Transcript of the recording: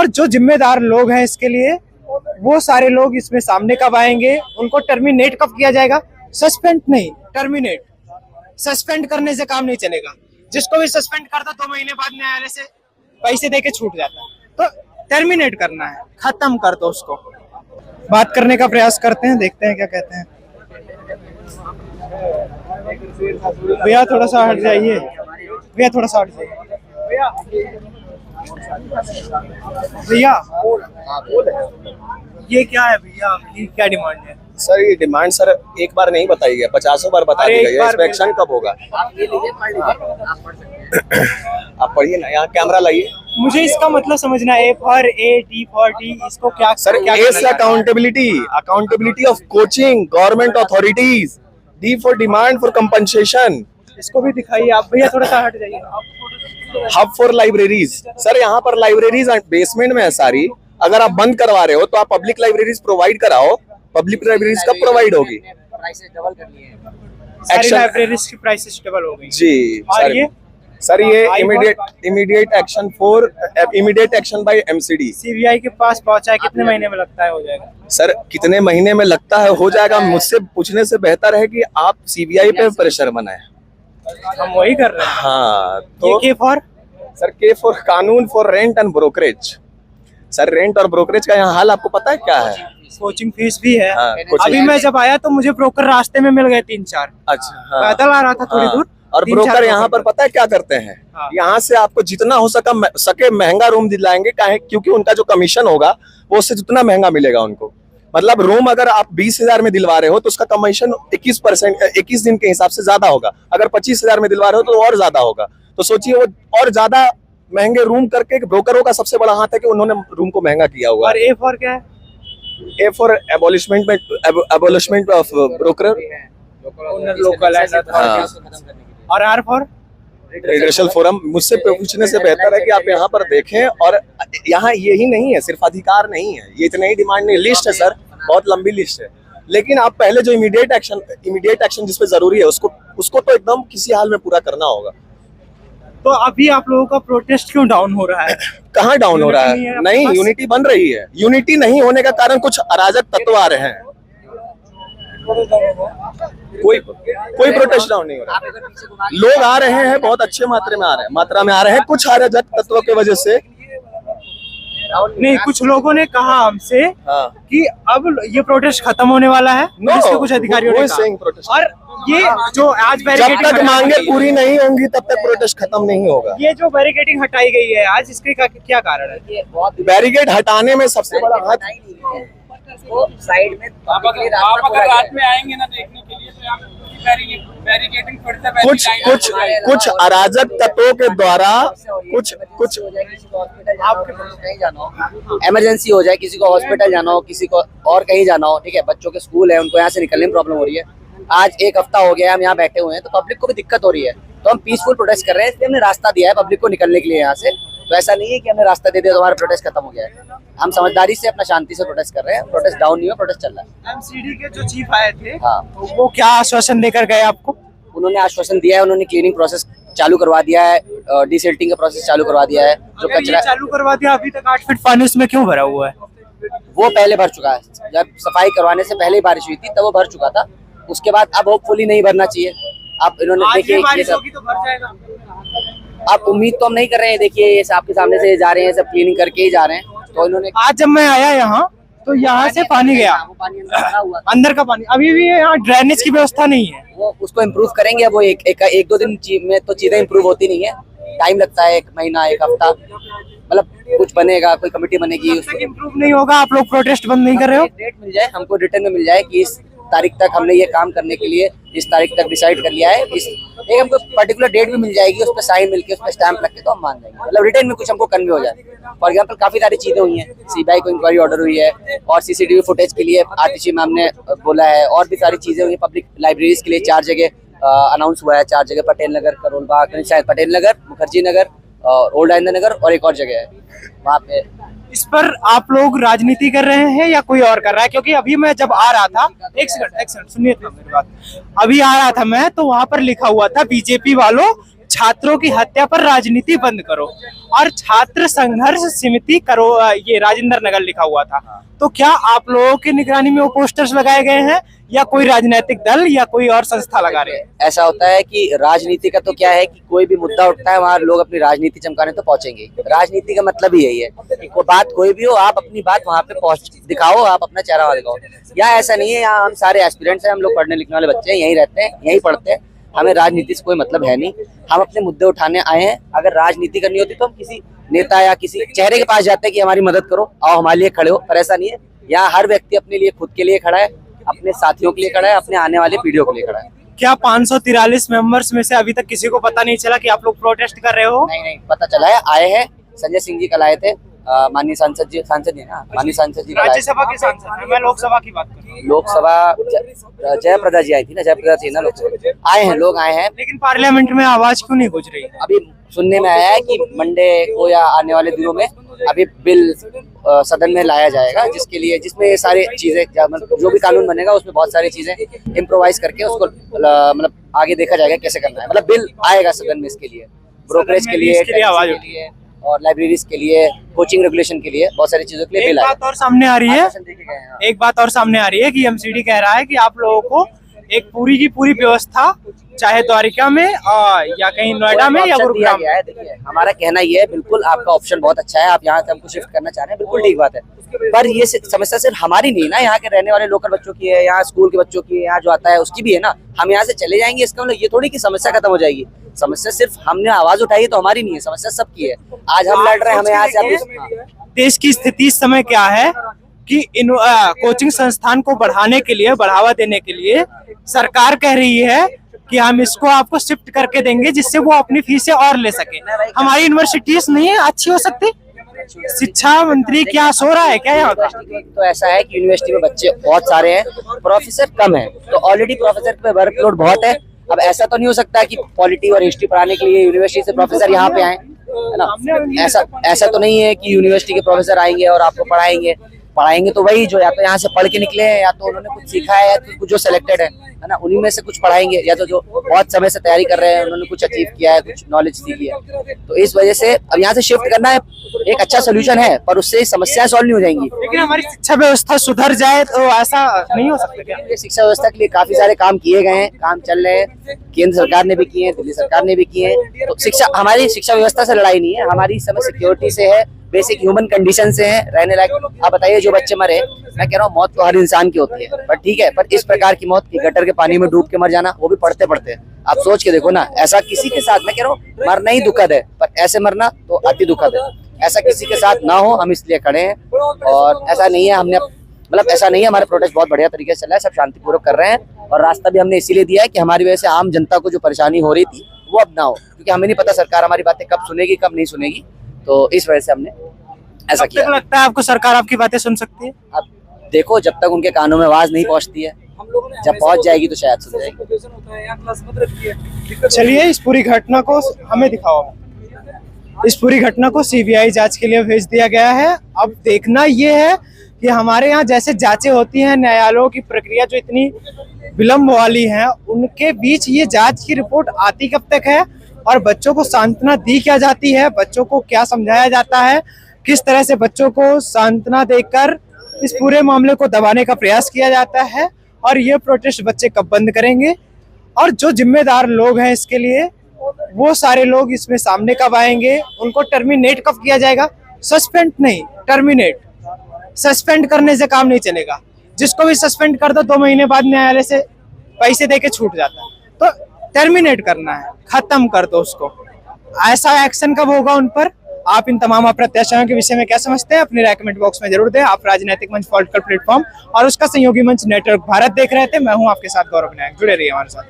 और जो जिम्मेदार लोग हैं इसके लिए, वो सारे लोग इसमें सामने कब आएंगे, उनको टर्मिनेट कब किया जाएगा? सस्पेंड नहीं, टर्मिनेट। सस्पेंड करने से काम नहीं चलेगा। जिसको भी सस्पेंड करता 2 महीने बाद न्यायालय से पैसे देके छूट जाता है। तो टर्मिनेट करना है, खत्म कर दो उसको। बात करने का प्रयास करते हैं, देखते हैं क्या कहते हैं। भैया थोड़ा सा हट जाइए, भैया थोड़ा सा हट जाइए। भैया ये क्या है भैया, आपकी क्या डिमांड है? सर ये डिमांड सर एक बार नहीं बताई गई, 50 बार बता दी गई है। इस पे एक्शन कब होगा? आप पढ़िए ना, यहाँ कैमरा लाइए। मुझे इसका मतलब समझना है। For a, T for T, इसको क्या सर? ए से accountability, accountability of coaching government authorities. D for demand for compensation. इसको भी दिखाइए आप भैया, थोड़ा सा हट जाइए। Hub for libraries. सर यहाँ पर लाइब्रेरीज बेसमेंट में है सारी। अगर आप बंद करवा रहे हो तो आप पब्लिक लाइब्रेरीज प्रोवाइड कराओ। पब्लिक लाइब्रेरीज कब प्रोवाइड होगी? प्राइसेस डबल कर लिए हैं। सारी लाइब्रेरीज की प्राइसेस डबल हो गई जी। और ये सर ये immediate action by MCD. CBI के पास पहुंचा है, कितने महीने में लगता है हो जाएगा? सर कितने महीने में लगता है हो जाएगा, मुझसे पूछने से बेहतर है कि आप सीबीआई पे प्रेशर बनाए। हम वही कर रहे हैं। हाँ तो ये के फॉर? सर के फॉर कानून for rent and brokerage. Sir rent और ब्रोकरेज का यहाँ हाल आपको पता है क्या है? कोचिंग फीस भी है। हाँ, अभी मैं जब आया तो मुझे ब्रोकर रास्ते में मिल गए 3-4। अच्छा हाँ। पैदल आ रहा था थोड़ी दूर। और ब्रोकर यहाँ पर पता है क्या करते हैं? हाँ। यहाँ से आपको जितना हो सके महंगा रूम दिलाएंगे, क्योंकि उनका जो कमीशन होगा वो उससे जितना महंगा मिलेगा उनको। मतलब रूम अगर आप 20,000 में दिलवा रहे हो तो उसका कमीशन 21% 21 दिन के हिसाब से ज्यादा होगा। अगर 25,000 में दिलवा रहे हो तो और ज्यादा होगा। तो सोचिए वो और ज्यादा महंगे रूम करके ब्रोकरों का सबसे बड़ा हाथ है कि उन्होंने रूम को महंगा किया हुआ। और ए फॉर क्या है? A for abolishment of broker, local. और आर फॉर रिड्रेसल फोरम। मुझसे पूछने से बेहतर है कि आप यहाँ पर देखें। और यहाँ यही नहीं है, सिर्फ अधिकार नहीं है, ये इतने ही डिमांड नहीं, लिस्ट है सर, बहुत लंबी लिस्ट है। लेकिन आप पहले जो इमीडिएट एक्शन जिसपे जरूरी है उसको तो एकदम किसी हाल में पूरा करना होगा। तो अभी आप लोगों का प्रोटेस्ट क्यों डाउन हो रहा है? कहाँ डाउन हो रहा है? नहीं, यूनिटी बन रही है। यूनिटी नहीं होने का कारण कुछ अराजक तत्व आ रहे हैं। कोई प्रोटेस्ट डाउन नहीं हो रहा। लोग आ रहे हैं, बहुत अच्छे मात्रा में आ रहे हैं। कुछ अराजक तत्वों की वजह से नहीं, कुछ लोगों ने कहा हमसे कि अब ये प्रोटेस्ट खत्म होने वाला है। इसके कुछ अधिकारियों ने कहा। और ये जो आज जब तक मांगे पूरी नहीं होंगी तब तक प्रोटेस्ट खत्म नहीं होगा। ये जो बैरिकेडिंग हटाई गई है आज, इसके क्या कारण है? बैरिकेड हटाने में सबसे बड़ा हाथ साइड में आप अगर रात में आएंगे ना देखने के लिए तो आप बैरिकेडिंग कुछ अराजक तत्वों के द्वारा कुछ कहीं जाना हो, इमरजेंसी हो जाए, किसी को हॉस्पिटल जाना हो, किसी को और कहीं जाना हो, ठीक है, बच्चों के स्कूल है, उनको यहाँ से निकलने में प्रॉब्लम हो रही है। आज 1 हफ्ता हो गया हम यहाँ बैठे हुए हैं, तो पब्लिक को भी दिक्कत हो रही है। तो हम पीसफुल प्रोटेस्ट कर रहे हैं, इसलिए हमने रास्ता दिया है पब्लिक को निकलने के लिए यहाँ से। तो ऐसा नहीं है कि हमने रास्ता दे दिया तो हमारा प्रोटेस्ट खत्म हो गया है। हम समझदारी से अपना शांति से प्रोटेस्ट कर रहे हैं। प्रोटेस्ट डाउन नहीं हुआ, प्रोटेस्ट चल रहा है। एमसीडी के जो चीफ आए थे, हाँ, तो वो क्या आश्वासन देकर गए आपको? उन्होंने आश्वासन दिया है, उन्होंने क्लीनिंग प्रोसेस चालू करवा दिया है, डिसिल्टिंग का प्रोसेस चालू करवा दिया है। जो कचरा चालू करवा दिया, अभी तक 8 फीट पानी उसमें क्यों भरा हुआ है? वो पहले भर चुका है। जब सफाई करवाने से पहले ही बारिश हुई थी तब वो भर चुका था। उसके बाद अब होपफुली नहीं भरना चाहिए। अब इन्होंने देखिए बारिश होगी तो भर जाएगा। अब उम्मीद तो हम नहीं कर रहे हैं। देखिए ये आपके सामने से जा रहे हैं, सब क्लीनिंग करके ही जा रहे हैं। तो इन्होंने आज जब मैं आया यहाँ तो यहाँ से पानी गया, वो पानी अंदर भरा हुआ था। अंदर का पानी। अभी भी यहाँ ड्रेनेज की व्यवस्था नहीं है। वो उसको इम्प्रूव करेंगे। वो एक दो दिन में तो चीजें इम्प्रूव होती नहीं है, टाइम लगता है, 1 महीना 1 हफ्ता। मतलब कुछ बनेगा, कोई कमेटी बनेगी, उसको इम्प्रूव नहीं होगा। आप लोग प्रोटेस्ट बंद नहीं कर रहे हो? डेट मिल जाए हमको, रिटर्न में मिल जाए कि इस तारीख तक हमने ये काम करने के लिए इस तारीख तक डिसाइड कर लिया है। एक हमको पर्टिकुलर डेट भी मिल जाएगी, उस पर साइन मिलके उस पर स्टैंप लग के तो हम मान जाएंगे। मतलब रिटर्न में कुछ हमको कन्वे हो जाए। फॉर एग्जाम्पल काफी सारी चीजें हुई हैं, सीबीआई को इंक्वायरी ऑर्डर हुई है, और सीसीटीवी फुटेज के लिए आतिशी मैम ने बोला है, और भी सारी चीजें हुई। पब्लिक लाइब्रेरीज के लिए 4 जगह अनाउंस हुआ है, 4 जगह, पटेल नगर, करोल बाग, शायद पटेल नगर, मुखर्जी नगर, ओल्ड आइंदा नगर, और एक और जगह है वहाँ पे। इस पर आप लोग राजनीति कर रहे हैं या कोई और कर रहा है? क्योंकि अभी मैं जब आ रहा था, एक सेकंड सुनिए तो मेरी बात। अभी आ रहा था मैं तो वहां पर लिखा हुआ था बीजेपी वालों छात्रों की हत्या पर राजनीति बंद करो और छात्र संघर्ष समिति करो, ये राजेंद्र नगर लिखा हुआ था। तो क्या आप लोगों की निगरानी में वो पोस्टर्स लगाए गए हैं या कोई राजनीतिक दल या कोई और संस्था लगा रहे हैं? ऐसा होता है कि राजनीति का तो क्या है कि कोई भी मुद्दा उठता है वहाँ लोग अपनी राजनीति चमकाने तो पहुंचेंगे। राजनीति का मतलब ही यही है कि कोई बात कोई भी हो, आप अपनी बात वहाँ पे पहुंच दिखाओ, आप अपना चेहरा वहाँ दिखाओ। यहाँ ऐसा नहीं है, यहाँ हम सारे एस्पिरेंट्स हैं, हम लोग पढ़ने लिखने वाले बच्चे हैं, यहीं रहते हैं, यहीं पढ़ते हैं, हमें राजनीति से कोई मतलब है नहीं। हम अपने मुद्दे उठाने आए हैं। अगर राजनीति करनी होती तो हम किसी नेता या किसी चेहरे के पास जाते हैं कि हमारी मदद करो, आओ हमारे लिए खड़े हो, पर ऐसा नहीं है। यहाँ हर व्यक्ति अपने लिए, खुद के लिए खड़ा है, अपने साथियों के लिए खड़ा है, अपने आने वाली पीढ़ियों के लिए खड़ा है। क्या 543 मेंबर्स में से अभी तक किसी को पता नहीं चला कि आप लोग प्रोटेस्ट कर रहे हो? नहीं, पता चला है, आए हैं। संजय सिंह जी कल आए थे, माननीय सांसद जी है ना, माननीय सांसद जी राज्यसभा के सांसद हैं, मैं लोकसभा की बात कर रहा हूँ। लोकसभा जयप्रदा जी आई थी ना, जयप्रदा थी ना, लोकसभा आए हैं, लोग आए हैं। लेकिन पार्लियामेंट में आवाज क्यों नहीं गूंज रही? अभी सुनने में आया है कि मंडे को या आने वाले दिनों में अभी बिल सदन में लाया जाएगा, जिसमें ये सारी चीजें, जो भी कानून बनेगा उसमें बहुत सारी चीजें इम्प्रोवाइज करके उसको मतलब आगे देखा जाएगा कैसे करना है। मतलब बिल आएगा सदन में इसके लिए, ब्रोकरेज के लिए आवाज उठी और लाइब्रेरीज के लिए, कोचिंग रेगुलेशन के लिए, बहुत सारी चीजों के लिए बिल एक बात और सामने आ रही है कि एमसीडी कह रहा है कि आप लोगों को एक पूरी की पूरी व्यवस्था, चाहे द्वारिका में या कहीं नोएडा में या गुरुग्राम में। देखिए हमारा कहना ये है, बिल्कुल आपका ऑप्शन बहुत अच्छा है, आप यहाँ से हमको शिफ्ट करना चाह रहे हैं, बिल्कुल ठीक बात है। पर ये समस्या सिर्फ हमारी नहीं है ना, यहाँ के रहने वाले लोकल बच्चों की है, यहाँ स्कूल के बच्चों की है, यहाँ जो आता है उसकी भी है ना। हम यहाँ से चले जाएंगे इसका मतलब ये थोड़ी कि समस्या खत्म हो जाएगी। समस्या सिर्फ हमने आवाज उठाई है तो हमारी नहीं है, समस्या सबकी है। आज हम लड़ रहे हैं, हमें यहाँ से देश की स्थिति इस समय क्या है कि इन कोचिंग संस्थान को बढ़ाने के लिए, बढ़ावा देने के लिए सरकार कह रही है कि हम इसको आपको शिफ्ट करके देंगे जिससे वो अपनी फीसें और ले सके। हमारी यूनिवर्सिटीज नहीं है अच्छी हो सकती? शिक्षा मंत्री क्या सो रहा है क्या यहाँ का? तो ऐसा है कि यूनिवर्सिटी में बच्चे बहुत सारे हैं, प्रोफेसर कम है, तो ऑलरेडी प्रोफेसर पे वर्कलोड बहुत है। अब ऐसा तो नहीं हो सकता कि पॉलिटी और हिस्ट्री पढ़ाने के लिए यूनिवर्सिटी से प्रोफेसर यहाँ पे आए, है ना। ऐसा तो नहीं है कि यूनिवर्सिटी के प्रोफेसर आएंगे और आपको पढ़ाएंगे तो वही जो या तो यहाँ से पढ़ के निकले हैं, या तो उन्होंने कुछ सीखा है, या तो कुछ जो सिलेक्टेड है ना, उन्हीं में से कुछ पढ़ाएंगे, या तो जो बहुत समय से तैयारी कर रहे हैं, उन्होंने कुछ अचीव किया है, कुछ नॉलेज सीखी है। तो इस वजह से अब यहाँ से शिफ्ट करना है एक अच्छा सोल्यूशन है, पर उससे समस्याएं सॉल्व नहीं हो जाएंगी। लेकिन हमारी शिक्षा व्यवस्था सुधर जाए तो ऐसा नहीं हो सकता क्या? शिक्षा व्यवस्था के लिए काफी सारे काम किए गए हैं, काम चल रहे हैं, केंद्र सरकार ने भी किए हैं, दिल्ली सरकार ने भी किए हैं। तो हमारी शिक्षा व्यवस्था से लड़ाई नहीं है, हमारी समय सिक्योरिटी से है, बेसिक ह्यूमन कंडीशन से है, रहने लायक। आप बताइए जो बच्चे मरे, मैं कह रहा हूँ मौत तो हर इंसान की होती है, पर ठीक है, पर इस प्रकार की मौत की गटर के पानी में डूब के मर जाना, वो भी पढ़ते पढ़ते, आप सोच के देखो ना। ऐसा किसी के साथ, मैं कह रहा हूँ मरना ही दुखद है, पर ऐसे मरना तो अति दुखद है। ऐसा किसी के साथ ना हो, हम इसलिए खड़े हैं। और ऐसा नहीं है ऐसा नहीं है, हमारे प्रोटेस्ट बहुत बढ़िया तरीके से चल रहा है, सब शांतिपूर्वक कर रहे हैं। और रास्ता भी हमने इसीलिए दिया है कि हमारी वजह से आम जनता को जो परेशानी हो रही थी वो अब ना हो, क्योंकि हमें नहीं पता सरकार हमारी बातें कब सुनेगी कब नहीं सुनेगी। तो इस वजह से हमने ऐसा किया। लगता है आपको सरकार आपकी बातें सुन सकती है? अब देखो, जब तक उनके कानों में आवाज नहीं पहुंचती है, जब पहुंच जाएगी तो शायद सुन जाएगी। चलिए इस पूरी घटना को हमें दिखाओ। इस पूरी घटना को सीबीआई जांच के लिए भेज दिया गया है। अब देखना ये है कि हमारे यहाँ जैसे जांचें होती हैं, न्यायालयों की प्रक्रिया जो इतनी विलम्ब वाली है, उनके बीच ये जांच की रिपोर्ट आती कब तक है और बच्चों को सांत्वना दी क्या जाती है, बच्चों को क्या समझाया जाता है, किस तरह से बच्चों को सांत्वना देकर इस पूरे मामले को दबाने का प्रयास किया जाता है, और ये प्रोटेस्ट बच्चे कब बंद करेंगे, और जो जिम्मेदार लोग हैं इसके लिए वो सारे लोग इसमें सामने कब आएंगे, उनको टर्मिनेट कब किया जाएगा। सस्पेंड नहीं, टर्मिनेट। सस्पेंड करने से काम नहीं चलेगा। जिसको भी सस्पेंड कर दो 2 महीने बाद न्यायालय से पैसे देके छूट जाता है। तो टर्मिनेट करना है, खत्म कर दो उसको। ऐसा एक्शन कब होगा उन पर? आप इन तमाम अप्रत्याशियों के विषय में क्या समझते हैं, अपनी राय कमेंट बॉक्स में जरूर दें। आप राजनीतिक मंच पॉलिटिकल प्लेटफॉर्म और उसका सहयोगी मंच नेटवर्क भारत देख रहे थे। मैं हूं आपके साथ गौरव नायक, जुड़े रहिए हमारे साथ।